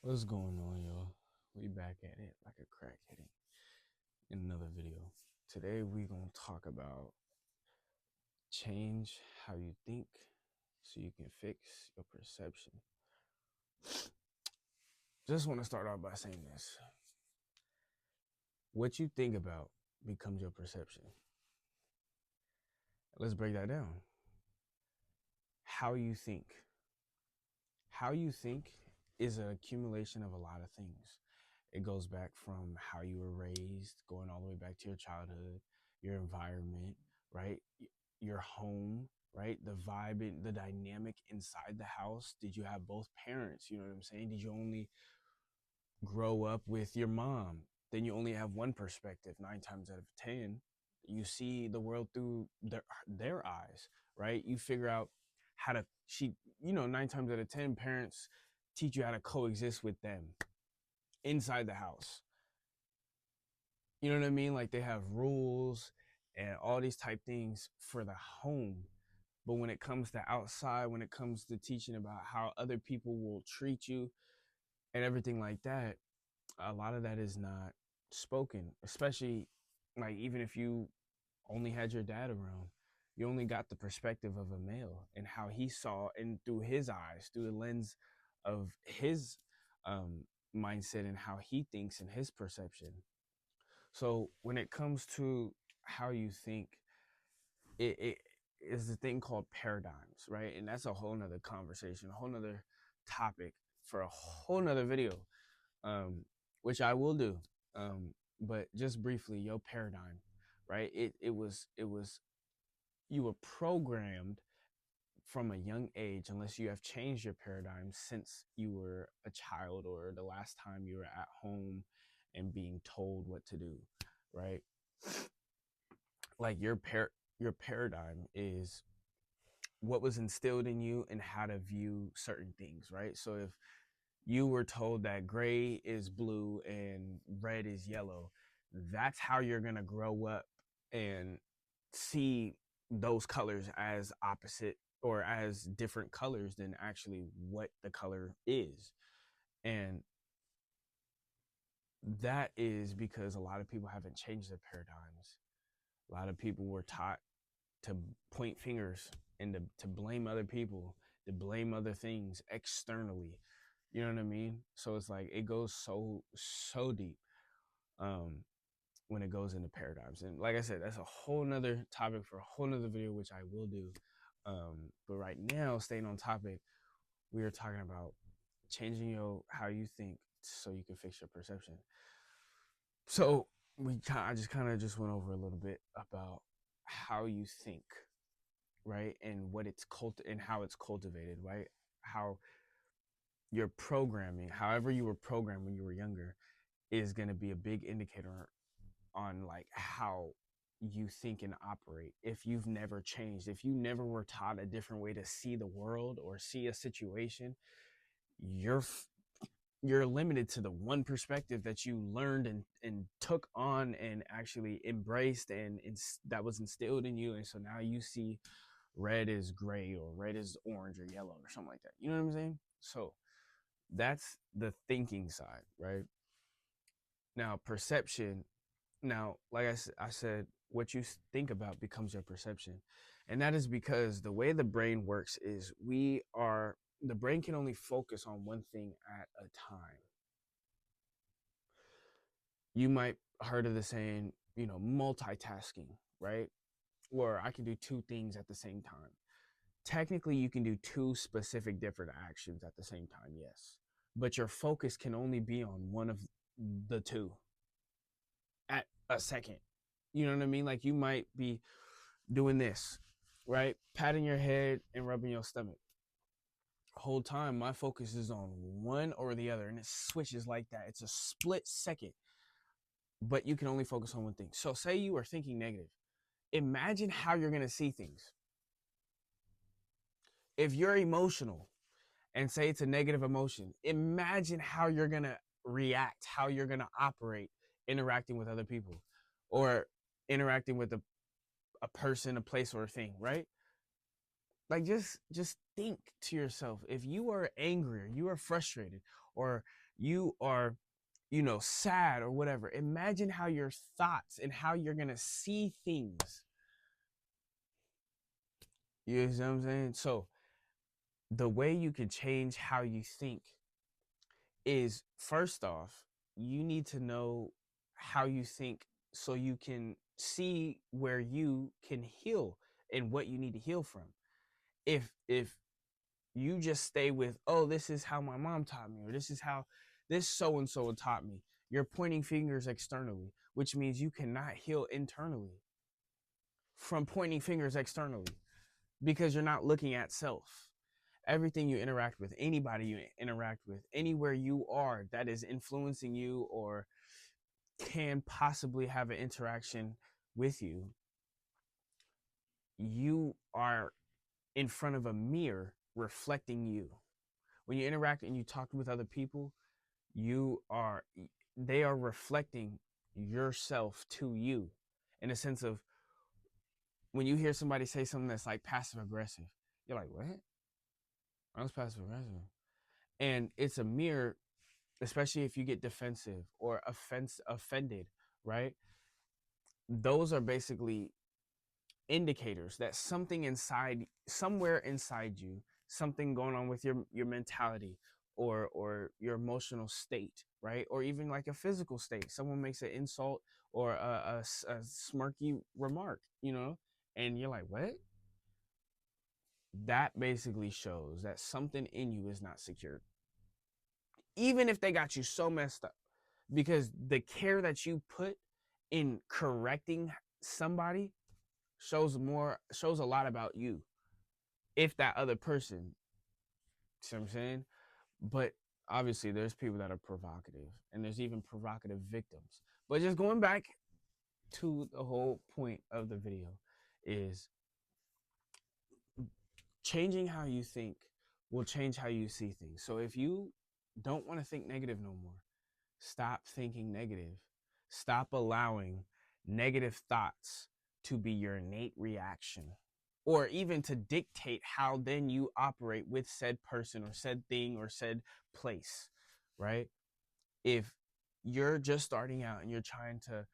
What's going on, y'all? We back at it like a crack hitting in another video. Today we gonna talk about change how you think so you can fix your perception. Just want to start off by saying this. What you think about becomes your perception. Let's break that down. How you think. How you think is an accumulation of a lot of things. It goes back from how you were raised, going all the way back to your childhood, your environment, right? Your home, right? The vibe, the dynamic inside the house. Did you have both parents? You know what I'm saying? Did you only grow up with your mom? Then you only have one perspective. 9 times out of 10, you see the world through their eyes, right? You figure out how to, 9 times out of 10, parents teach you how to coexist with them inside the house. You know what I mean? Like they have rules and all these type things for the home. But when it comes to outside, when it comes to teaching about how other people will treat you and everything like that, a lot of that is not spoken, especially like even if you only had your dad around, you only got the perspective of a male and how he saw and through his eyes, through the lens of his mindset and how he thinks and his perception. So when it comes to how you think, it is a thing called paradigms, right? And that's a whole nother conversation, a whole nother topic for a whole nother video, um, which I will do. But just briefly, your paradigm, right? It was you were programmed from a young age, unless you have changed your paradigm since you were a child or the last time you were at home and being told what to do, right? Like your paradigm is what was instilled in you and how to view certain things, right? So if you were told that gray is blue and red is yellow, that's how you're going to grow up and see those colors as opposite or as different colors than actually what the color is. And that is because a lot of people haven't changed their paradigms. A lot of people were taught to point fingers and to blame other people, to blame other things externally. You know what I mean? So it's like it goes so deep um, when it goes into paradigms. And like I said, that's a whole nother topic for a whole nother video, which I will do. But right now, staying on topic, we are talking about changing your how you think so you can fix your perception. So I just kind of just went over a little bit about how you think, right, and what it's and how it's cultivated, right? How your programming, however you were programmed when you were younger, is going to be a big indicator on like how you think and operate. If you've never changed, if you never were taught a different way to see the world or see a situation, you're you're limited to the one perspective that you learned and took on and actually embraced and that was instilled in you. And so now you see red is gray or red is orange or yellow or something like that. You know what I'm saying? So that's the thinking side, right? Now, perception. Now, like I said, what you think about becomes your perception. And that is because the way the brain works is the brain can only focus on one thing at a time. You might heard of the saying, multitasking, right? Where I can do two things at the same time. Technically, you can do two specific different actions at the same time, yes. But your focus can only be on one of the two at a second. You know what I mean? Like you might be doing this, right? Patting your head and rubbing your stomach. Whole time, my focus is on one or the other, and it switches like that. It's a split second, but you can only focus on one thing. So, say you are thinking negative. Imagine how you're going to see things. If you're emotional and say it's a negative emotion, imagine how you're going to react, how you're going to operate interacting with other people or interacting with a person, a place, or a thing, right? Like just think to yourself, if you are angry or you are frustrated or you are, sad or whatever. Imagine how your thoughts and how you're going to see things. You know what I'm saying? So the way you can change how you think is, first off, you need to know how you think so you can see where you can heal and what you need to heal from. If you just stay with, oh, this is how my mom taught me, or this is how this so and so taught me, you're pointing fingers externally, which means you cannot heal internally from pointing fingers externally, because you're not looking at self. Everything you interact with, anybody you interact with, anywhere you are that is influencing you or can possibly have an interaction with you, you are in front of a mirror reflecting you. When you interact and you talk with other people, they are reflecting yourself to you, in a sense of, when you hear somebody say something that's like passive aggressive, you're like, what? I was passive aggressive. And it's a mirror, especially if you get defensive or offended, right? Those are basically indicators that somewhere inside you, something going on with your mentality or your emotional state, right? Or even like a physical state. Someone makes an insult or a smirky remark, and you're like, what? That basically shows that something in you is not secure. Even if they got you so messed up, because the care that you put in correcting somebody shows a lot about you, if that other person, see what I'm saying? But obviously there's people that are provocative, and there's even provocative victims. But just going back to the whole point of the video is, changing how you think will change how you see things. So if you don't want to think negative no more, stop thinking negative. Stop allowing negative thoughts to be your innate reaction, or even to dictate how then you operate with said person or said thing or said place, right? If you're just starting out and you're trying to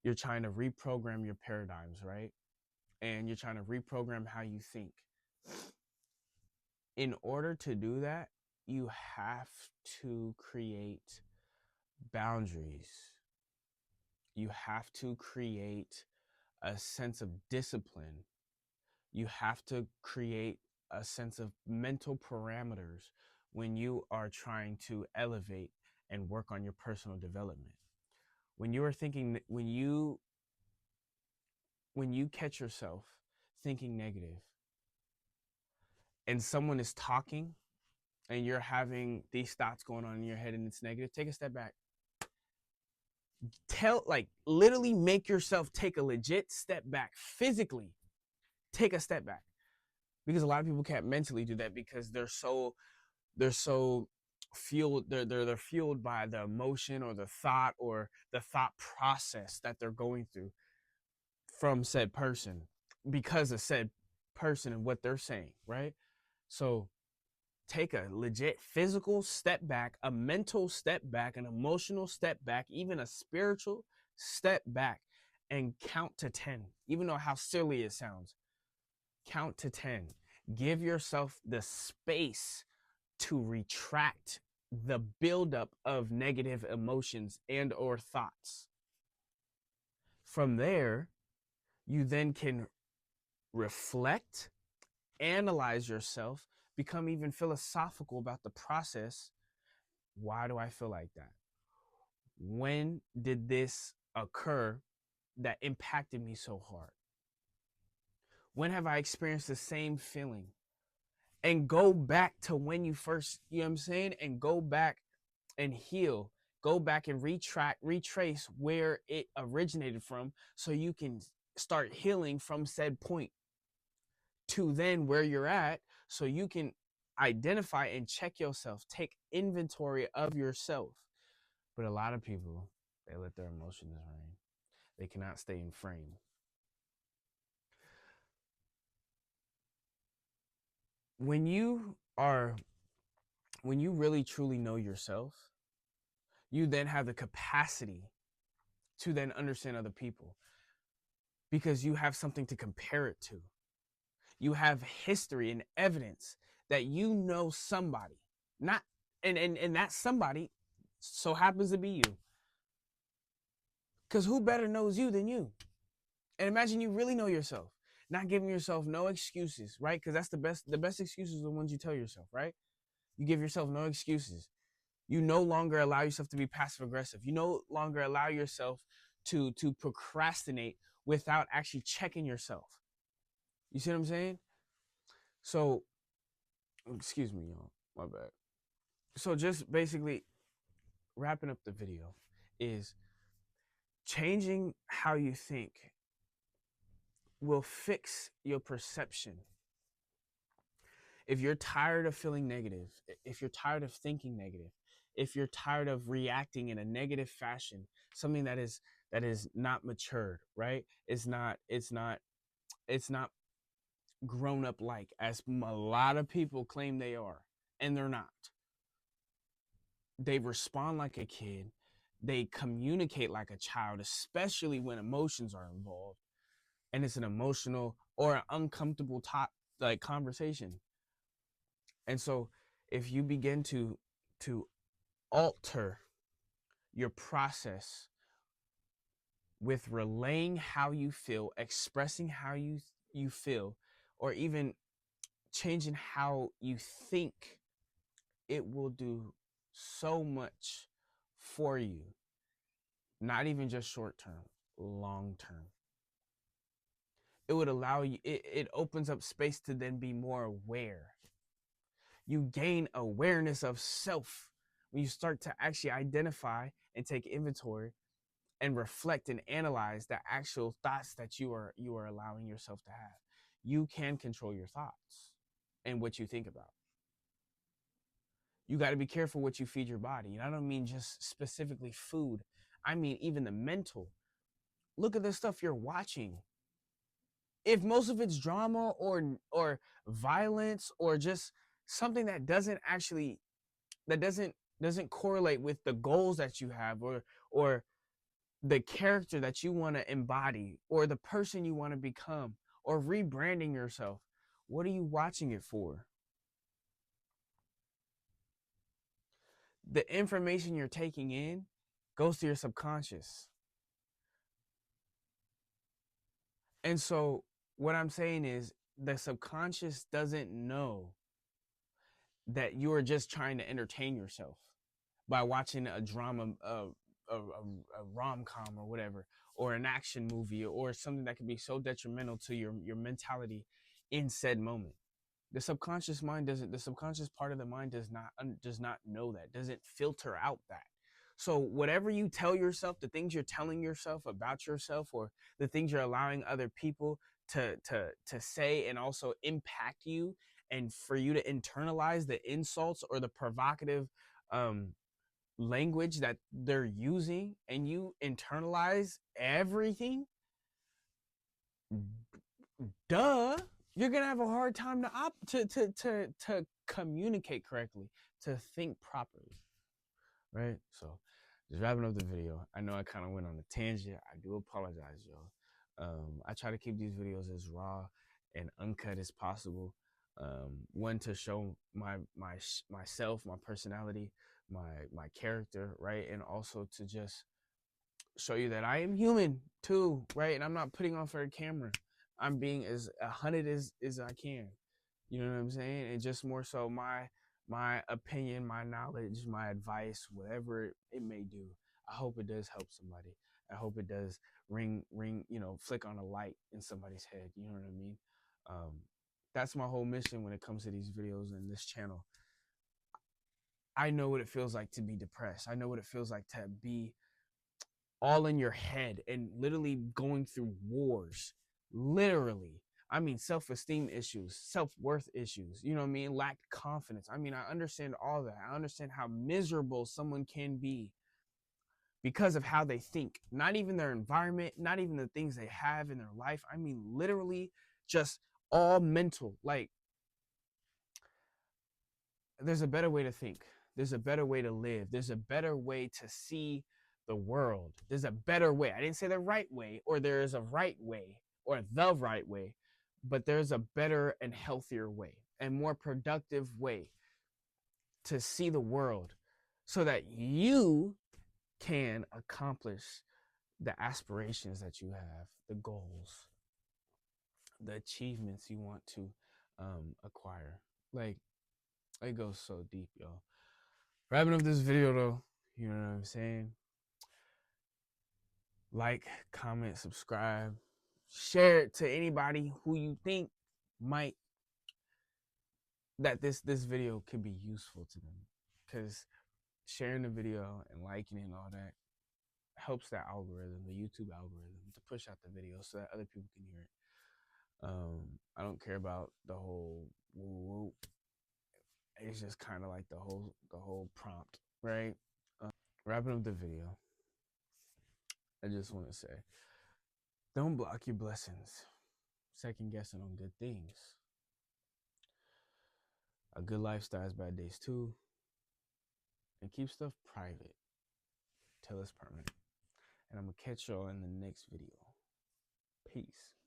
reprogram your paradigms, right? And you're trying to reprogram how you think. In order to do that, you have to create boundaries. You have to create a sense of discipline. You have to create a sense of mental parameters when you are trying to elevate and work on your personal development. When you are thinking, when you catch yourself thinking negative and someone is talking and you're having these thoughts going on in your head and it's negative, take a step back. Literally make yourself take a legit step back. Physically take a step back, because a lot of people can't mentally do that because they're so fueled. They're fueled by the emotion or the thought process that they're going through from said person, because of said person and what they're saying, right? So take a legit physical step back, a mental step back, an emotional step back, even a spiritual step back, and count to 10. Even though how silly it sounds, count to 10. Give yourself the space to retract the buildup of negative emotions and or thoughts. From there, you then can reflect, analyze yourself, become even philosophical about the process. Why do I feel like that? When did this occur that impacted me so hard? When have I experienced the same feeling? And go back to when you first, you know what I'm saying? And go back and heal. Go back and retrace where it originated from, so you can start healing from said point to then where you're at, so you can identify and check yourself, take inventory of yourself. But a lot of people, they let their emotions reign. They cannot stay in frame. When you really truly know yourself, you then have the capacity to then understand other people because you have something to compare it to. You have history and evidence that you know somebody, not and that somebody so happens to be you. Because who better knows you than you? And imagine you really know yourself, not giving yourself no excuses, right? Because that's the best excuses are the ones you tell yourself, right? You give yourself no excuses. You no longer allow yourself to be passive aggressive. You no longer allow yourself to procrastinate without actually checking yourself. You see what I'm saying? So, excuse me, y'all. My bad. So just basically wrapping up the video is changing how you think will fix your perception. If you're tired of feeling negative, if you're tired of thinking negative, if you're tired of reacting in a negative fashion, something that is not matured, right? It's not grown up like as a lot of people claim they are, and they're not. They respond like a kid. They communicate like a child, especially when emotions are involved, and it's an emotional or an uncomfortable like conversation. And so, if you begin to alter your process with relaying how you feel, expressing how you feel, or even changing how you think, it will do so much for you. Not even just short term, long term. It would allow you, it opens up space to then be more aware. You gain awareness of self when you start to actually identify and take inventory and reflect and analyze the actual thoughts that you are allowing yourself to have. You can control your thoughts and what you think about. You got to be careful what you feed your body. And I don't mean just specifically food. I mean even the mental. Look at the stuff you're watching. If most of it's drama or violence or just something that doesn't correlate with the goals that you have or the character that you want to embody or the person you want to become or rebranding yourself, what are you watching it for? The information you're taking in goes to your subconscious. And so what I'm saying is the subconscious doesn't know that you are just trying to entertain yourself by watching a drama, a rom-com or whatever, or an action movie or something that can be so detrimental to your mentality in said moment. The subconscious part of the mind does not know that, doesn't filter out that. So whatever you tell yourself, the things you're telling yourself about yourself, or the things you're allowing other people to say and also impact you, and for you to internalize the insults or the provocative language that they're using, and you internalize everything, duh, you're gonna have a hard time to communicate correctly, to think properly, right? So just wrapping up the video. I know I kind of went on a tangent. I do apologize, y'all. I try to keep these videos as raw and uncut as possible. One, to show myself, my personality, my character, right? And also to just show you that I am human too, right? And I'm not putting on for a camera. I'm being as 100 as I can. You know what I'm saying? And just more so my opinion, my knowledge, my advice, whatever it may do. I hope it does help somebody. I hope it does ring, flick on a light in somebody's head. You know what I mean? That's my whole mission when it comes to these videos and this channel. I know what it feels like to be depressed. I know what it feels like to be all in your head and literally going through wars. Literally. I mean, self-esteem issues, self-worth issues, you know what I mean? Lacked confidence. I mean, I understand all that. I understand how miserable someone can be because of how they think. Not even their environment, not even the things they have in their life. I mean, literally just all mental. Like, there's a better way to think. There's a better way to live. There's a better way to see the world. There's a better way. I didn't say the right way, or there is a right way, or the right way, but there's a better and healthier way and more productive way to see the world so that you can accomplish the aspirations that you have, the goals, the achievements you want to acquire. Like, it goes so deep, yo. Wrapping up this video though, you know what I'm saying? Like, comment, subscribe, share it to anybody who you think might that this video could be useful to them. Because sharing the video and liking it and all that helps that algorithm, the YouTube algorithm, to push out the video so that other people can hear it. I don't care about the whole woo woo. It's just kind of like the whole prompt, right? Wrapping up the video, I just want to say, don't block your blessings, second guessing on good things. A good lifestyle is bad days too. And keep stuff private till it's permanent. And I'm gonna catch y'all in the next video. Peace.